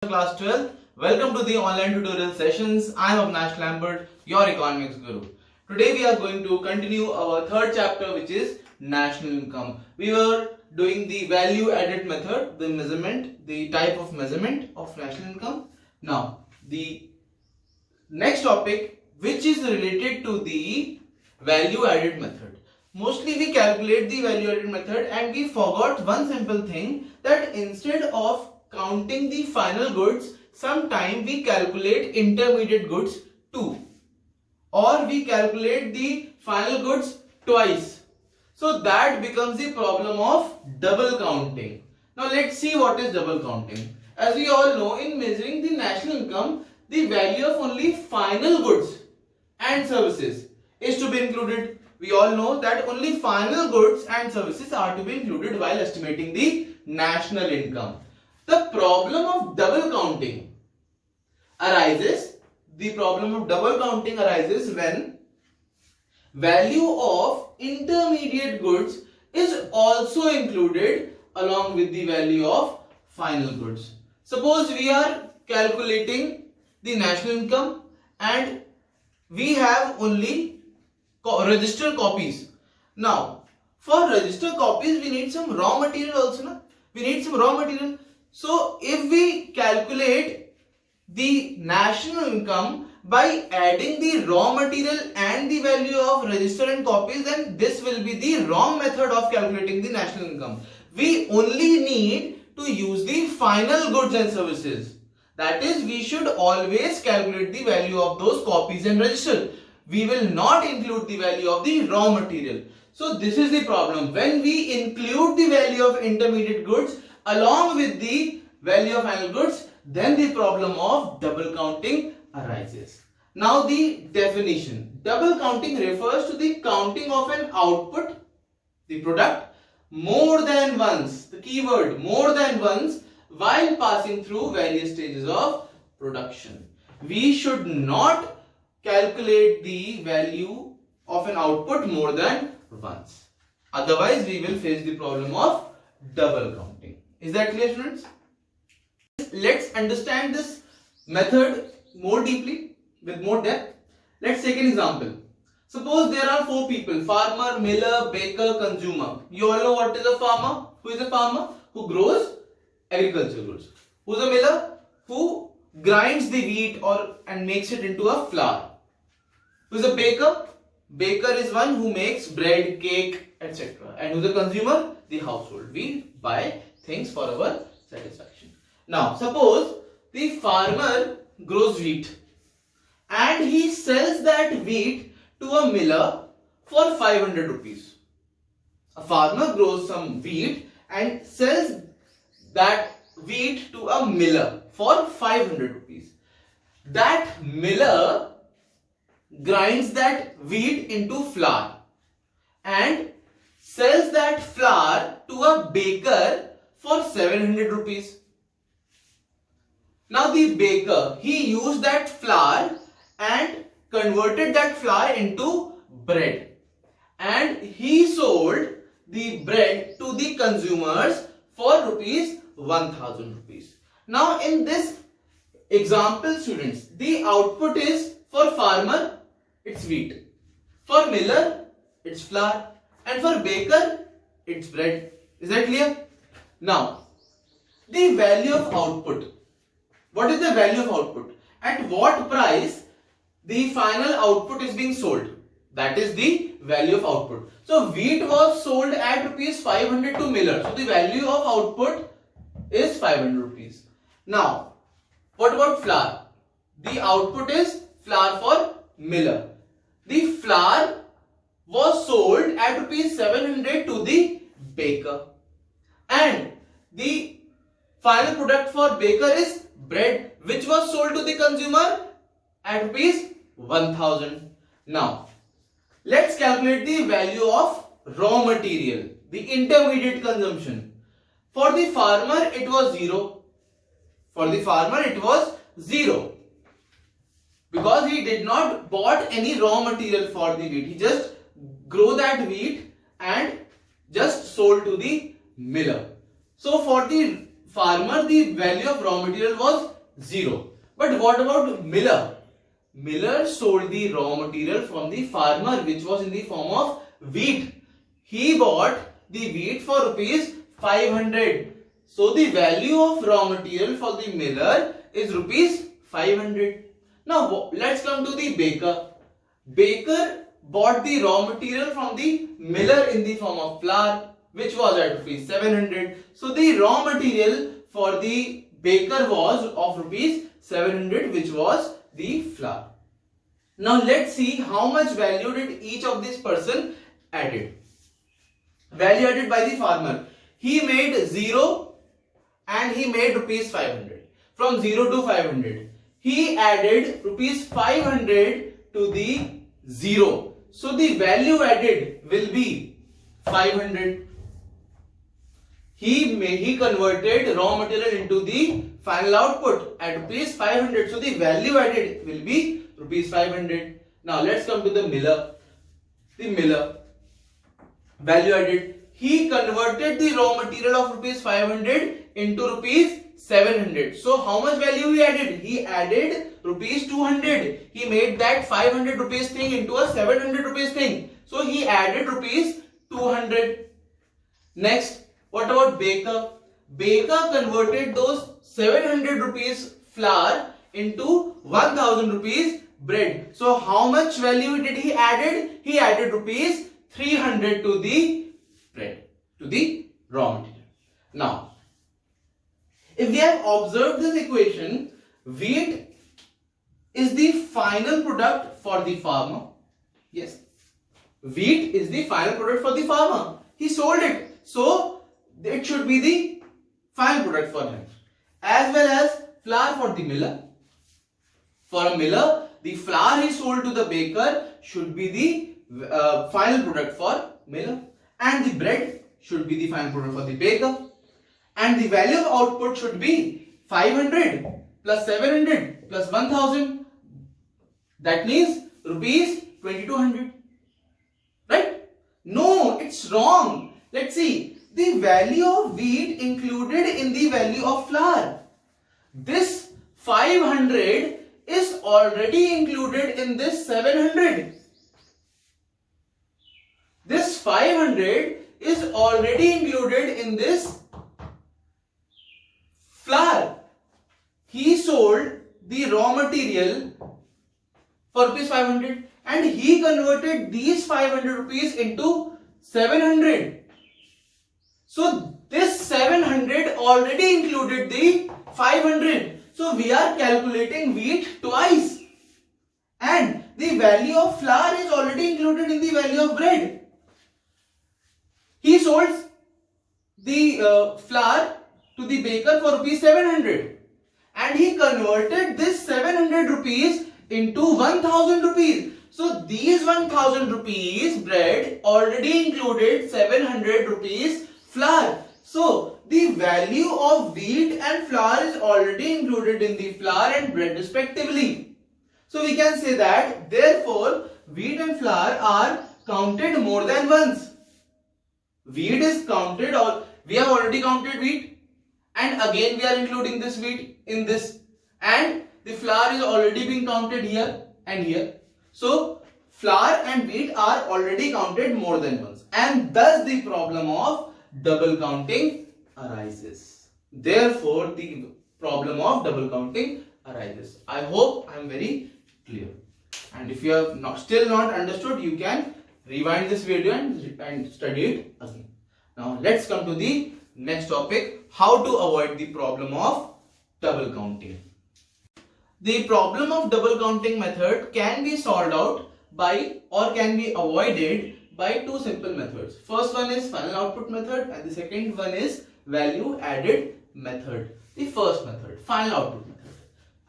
Class 12. Welcome to the online tutorial sessions. I am Avnash Lambert, your economics guru. Today we are going to continue our third chapter, which is national income. We were doing the value added method, the measurement, the type of measurement of national income. Now, the next topic, which is related to the value added method. Mostly we calculate the value added method and we forgot one simple thing, that instead of counting the final goods, sometimes we calculate intermediate goods too, or we calculate the final goods twice. So that becomes the problem of double counting. Now let's see what is double counting. As we all know, in measuring the national income, the value of only final goods and services is to be included. We all know that only final goods and services are to be included while estimating the national income. The problem of double counting arises. The problem of double counting arises when value of intermediate goods is also included along with the value of final goods. Suppose we are calculating the national income and we have only registered copies. Now, for registered copies, we need some raw material also. Na? We need some raw material. So, if we calculate the national income by adding the raw material and the value of register and copies, then this will be the wrong method of calculating the national income. We only need to use the final goods and services. That is, we should always calculate the value of those copies and register. We will not include the value of the raw material. So this is the problem. When we include the value of intermediate goods along with the value of final goods, then the problem of double counting arises. Now the definition. Double counting refers to the counting of an output, the product, more than once. The keyword more than once while passing through various stages of production. We should not calculate the value of an output more than once. Otherwise, we will face the problem of double counting. Is that clear, students? Let's understand this method more deeply, with more depth. Let's take an example. Suppose there are four people: farmer, miller, baker, consumer. You all know what is a farmer? Who is a farmer? Who grows agricultural goods. Who is a miller? Who grinds the wheat and makes it into a flour. Who is a baker? Baker is one who makes bread, cake, etc. And who is a consumer? The household. We buy things for our satisfaction. Now, suppose the farmer grows wheat and he sells that wheat to a miller for 500 rupees. A farmer grows some wheat and sells that wheat to a miller for 500 rupees. That miller grinds that wheat into flour and sells that flour to a baker for 700 rupees. Now the baker, he used that flour and converted that flour into bread, and he sold the bread to the consumers for rupees 1000 rupees. Now in this example, students, the output is, for farmer it's wheat, for miller it's flour, and for baker it's bread. Is that clear? Now the value of output. What is the value of output? At what price the final output is being sold? That is the value of output. So wheat was sold at rupees 500 to miller. So the value of output is 500 rupees. Now, what about flour? The output is flour for miller. The flour was sold at rupees 700 to the baker. And the final product for baker is bread, which was sold to the consumer at rupees 1000. Now, let's calculate the value of raw material, the intermediate consumption. For the farmer, it was 0. For the farmer, it was 0. Because he did not bought any raw material for the wheat. He just grew that wheat and just sold to the miller. So for the farmer, the value of raw material was 0. But what about Miller? Miller sold the raw material from the farmer, which was in the form of wheat. He bought the wheat for rupees 500. So the value of raw material for the miller is rupees 500. Now let's come to the baker. Baker bought the raw material from the miller in the form of flour, which was at rupees 700. So the raw material for the baker was of rupees 700, which was the flour. Now let's see how much value did each of this person added. Value added by the farmer. He made 0 and he made rupees 500. From 0 to 500. He added rupees 500 to the 0. So the value added will be 500. He converted raw material into the final output at rupees 500. So the value added will be rupees 500. Now let's come to the miller. The miller, value added. He converted the raw material of rupees 500 into rupees 700. So how much value he added? He added rupees 200. He made that 500 rupees thing into a 700 rupees thing. So he added rupees 200. Next, what about baker? Baker converted those 700 rupees flour into 1000 rupees bread. So how much value did he added? He added rupees 300 to the bread, to the raw material. Now, if we have observed this equation, wheat is the final product for the farmer. Yes, wheat is the final product for the farmer. He sold it. So it should be the final product for him. As well as flour for the miller. For a miller, the flour he sold to the baker should be the final product for miller. And the bread should be the final product for the baker. And the value of output should be 500 plus 700 plus 1000. That means rupees 2200. Right? No, it's wrong. Let's see. The value of wheat included in the value of flour. This 500 is already included in this 700. This 500 is already included in this flour. He sold the raw material for rupees 500 and he converted these 500 rupees into 700. So this 700 already included the 500. So we are calculating wheat twice. And the value of flour is already included in the value of bread. He sold the flour to the baker for rupees 700 and he converted this 700 rupees into 1000 rupees. So these 1000 rupees bread already included 700 rupees flour. So the value of wheat and flour is already included in the flour and bread respectively. So we can say that therefore wheat and flour are counted more than once. Wheat is counted, or we have already counted wheat and again we are including this wheat in this, and the flour is already being counted here and here. So flour and wheat are already counted more than once, and thus the problem of double counting arises. Therefore the problem of double counting arises. I hope I am very clear, and if you have still not understood, you can rewind this video and study it again. Now let's come to the next topic, how to avoid the problem of double counting. The problem of double counting method can be solved out by or can be avoided by two simple methods. First one is final output method and the second one is value added method. The first method, final output method,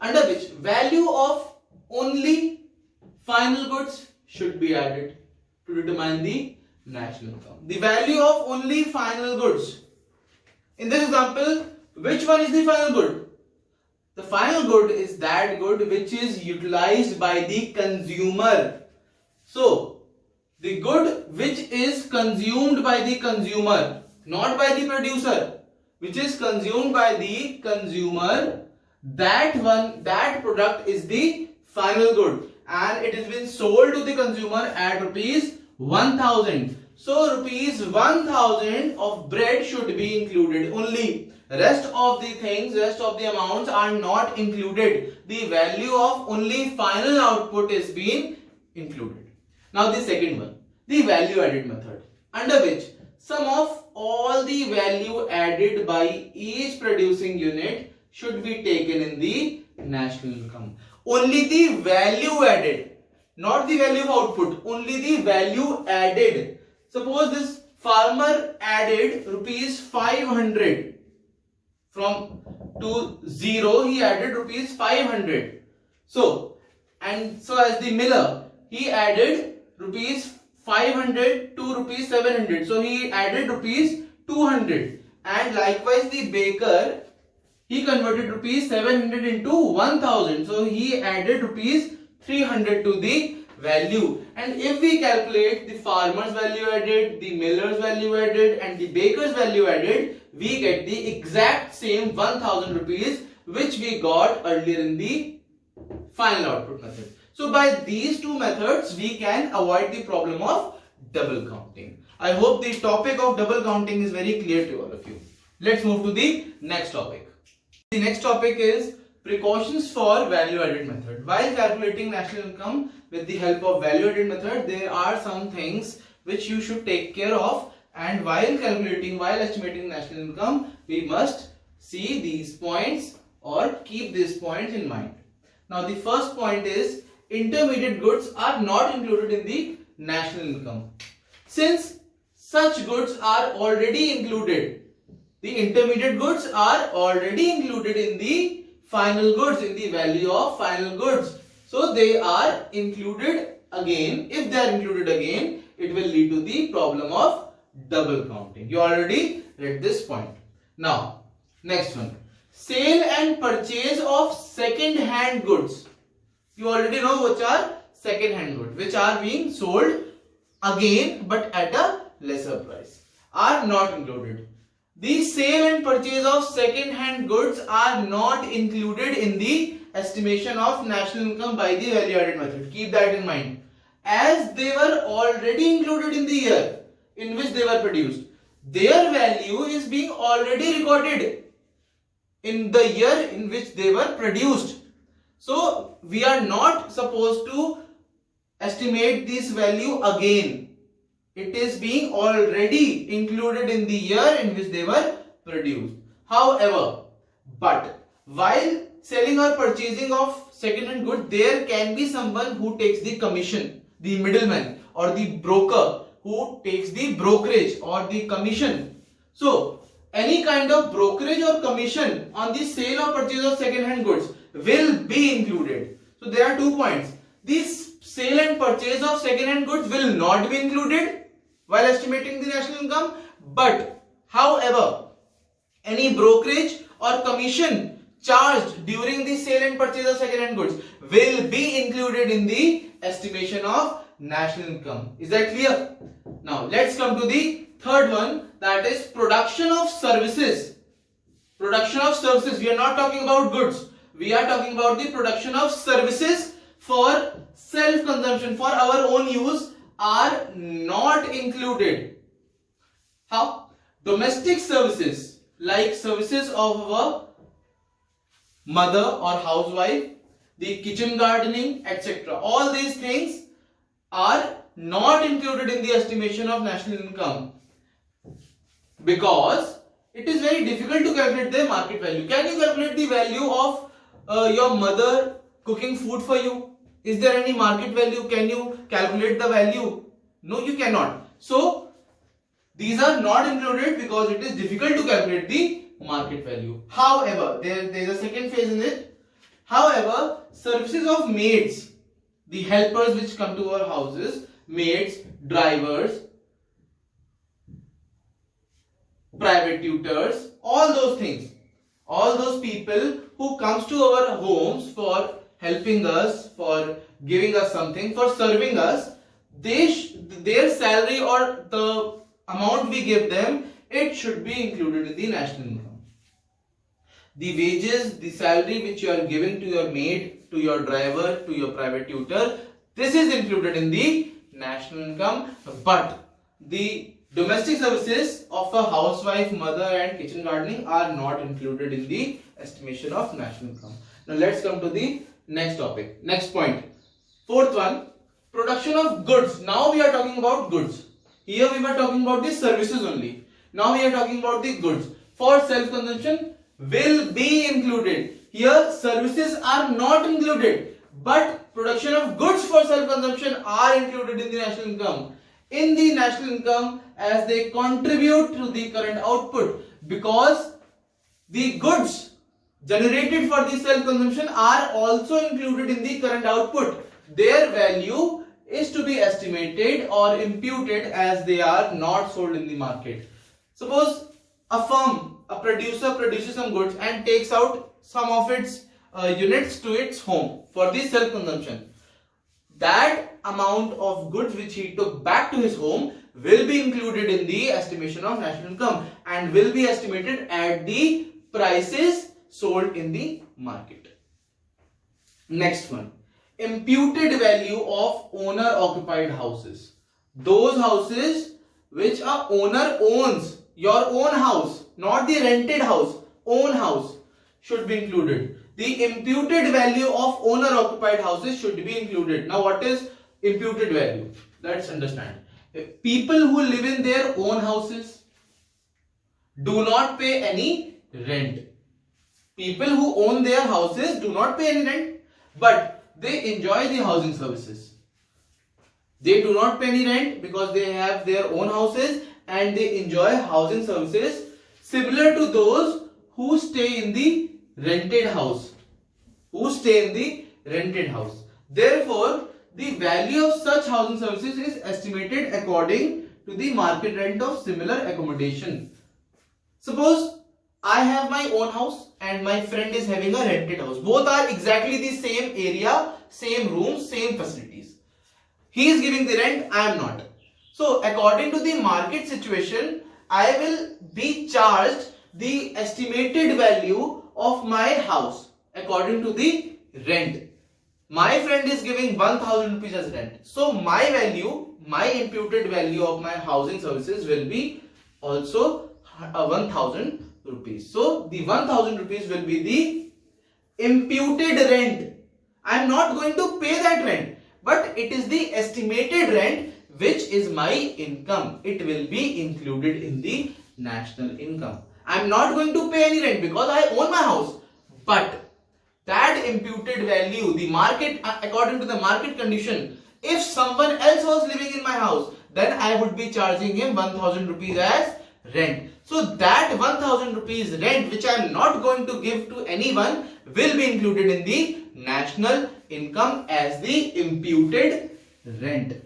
under which value of only final goods should be added to determine the national income. The value of only final goods. In this example, which one is the final good? The final good is that good which is utilized by the consumer. So, the good which is consumed by the consumer, not by the producer, which is consumed by the consumer, that product is the final good and it has been sold to the consumer at rupees 1000. So rupees 1000 of bread should be included only. Rest of the things, rest of the amounts are not included. The value of only final output is being included. Now the second one, the value added method, under which sum of all the value added by each producing unit should be taken in the national income. Only the value added, not the value of output, only the value added. Suppose this farmer added rupees 500 from to 0, he added rupees 500. So as the miller, he added rupees 500 to rupees 700. So he added rupees 200. And likewise the baker, he converted rupees 700 into 1000. So he added rupees 300 to the value. And if we calculate the farmer's value added, the miller's value added and the baker's value added, we get the exact same 1000 rupees which we got earlier in the final output method. So by these two methods we can avoid the problem of double counting. I hope the topic of double counting is very clear to all of you. Let's move to the next topic. The next topic is precautions for value added method. While calculating national income with the help of value added method, there are some things which you should take care of, and while estimating national income, we must see these points or keep these points in mind. Now the first point is intermediate goods are not included in the national income. Since such goods are already included, the intermediate goods are already included in the final goods, in the value of final goods. So they are included again. If they are included again, it will lead to the problem of double counting. You already read this point. Now, next one. Sale and purchase of second hand goods. You already know which are second hand goods, which are being sold again but at a lesser price, are not included. The sale and purchase of second hand goods are not included in the estimation of national income by the value added method. Keep that in mind. As they were already included in the year in which they were produced, their value is being already recorded in the year in which they were produced. So we are not supposed to estimate this value again. It is being already included in the year in which they were produced. However, but while selling or purchasing of second-hand goods, there can be someone who takes the commission, the middleman or the broker who takes the brokerage or the commission. So any kind of brokerage or commission on the sale or purchase of second-hand goods will be included. So there are 2 points. This sale and purchase of second-hand goods will not be included while estimating the national income, but however, any brokerage or commission charged during the sale and purchase of second-hand goods will be included in the estimation of national income. Is that clear? Now let's come to the third one, that is production of services. Production of services. We are not talking about goods. We are talking about the production of services for self-consumption, for our own use, are not included. How? Domestic services like services of our mother or housewife, the kitchen gardening, etc. All these things are not included in the estimation of national income because it is very difficult to calculate their market value. Can you calculate the value of your mother cooking food for you? Is there any market value? Can you calculate the value? No, you cannot. So these are not included because it is difficult to calculate the market value. However, there is a second phase in it. However, services of maids, the helpers which come to our houses, maids, drivers, private tutors, all those things, all those people who comes to our homes for helping us, for giving us something, for serving us, their salary or the amount we give them, it should be included in the national income. The wages, the salary which you are giving to your maid, to your driver, to your private tutor, this is included in the national income. But the domestic services of a housewife, mother and kitchen gardening are not included in the estimation of national income. Now let's come to the next topic, next point. Fourth one, production of goods. Now we are talking about goods. Here we were talking about the services only. Now we are talking about the goods. For self-consumption will be included. Here services are not included, but production of goods for self-consumption are included in the national income. In the national income, as they contribute to the current output, because the goods generated for the self-consumption are also included in the current output. Their value is to be estimated or imputed as they are not sold in the market. Suppose a firm, a producer produces some goods and takes out some of its units to its home for the self-consumption. That amount of goods which he took back to his home will be included in the estimation of national income and will be estimated at the prices sold in the market. Next one, imputed value of owner occupied houses. Those houses which a owner owns, your own house, not the rented house, own house should be included. The imputed value of owner occupied houses should be included. Now what is imputed value? Let's understand. People who live in their own houses do not pay any rent. People who own their houses do not pay any rent, but they enjoy the housing services. They do not pay any rent because they have their own houses and they enjoy housing services similar to those who stay in the rented house. Therefore, the value of such housing services is estimated according to the market rent of similar accommodation. Suppose I have my own house and my friend is having a rented house. Both are exactly the same area, same rooms, same facilities. He is giving the rent, I am not. So according to the market situation, I will be charged the estimated value of my house according to the rent. My friend is giving 1000 rupees as rent. So my value, my imputed value of my housing services will be also 1000 rupees. So the 1000 rupees will be the imputed rent. I am not going to pay that rent, but it is the estimated rent which is my income. It will be included in the national income. I am not going to pay any rent because I own my house, but that imputed value, the market, according to the market condition, if someone else was living in my house, then I would be charging him 1000 rupees as rent. So that 1000 rupees rent which I am not going to give to anyone will be included in the national income as the imputed rent.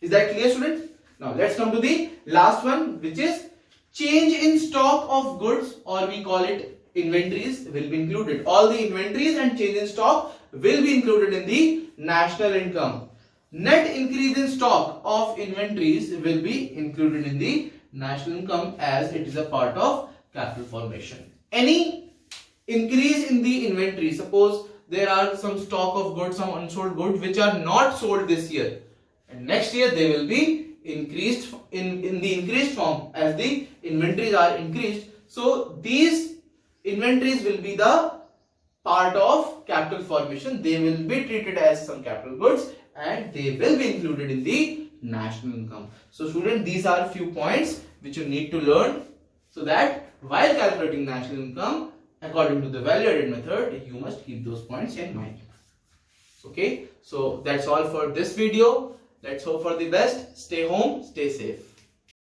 Is that clear, students? Now let's come to the last one, which is change in stock of goods, or we call it inventories, will be included. All the inventories and change in stock will be included in the national income. Net increase in stock of inventories will be included in the national income as it is a part of capital formation. Any increase in the inventory, suppose there are some stock of goods, some unsold goods which are not sold this year, and next year they will be increased in the increased form as the inventories are increased. So these inventories will be the part of capital formation. They will be treated as some capital goods and they will be included in the national income. So student, these are few points which you need to learn so that while calculating national income according to the value added method, you must keep those points in mind. Okay, so that's all for this video. Let's hope for the best. Stay home, stay safe.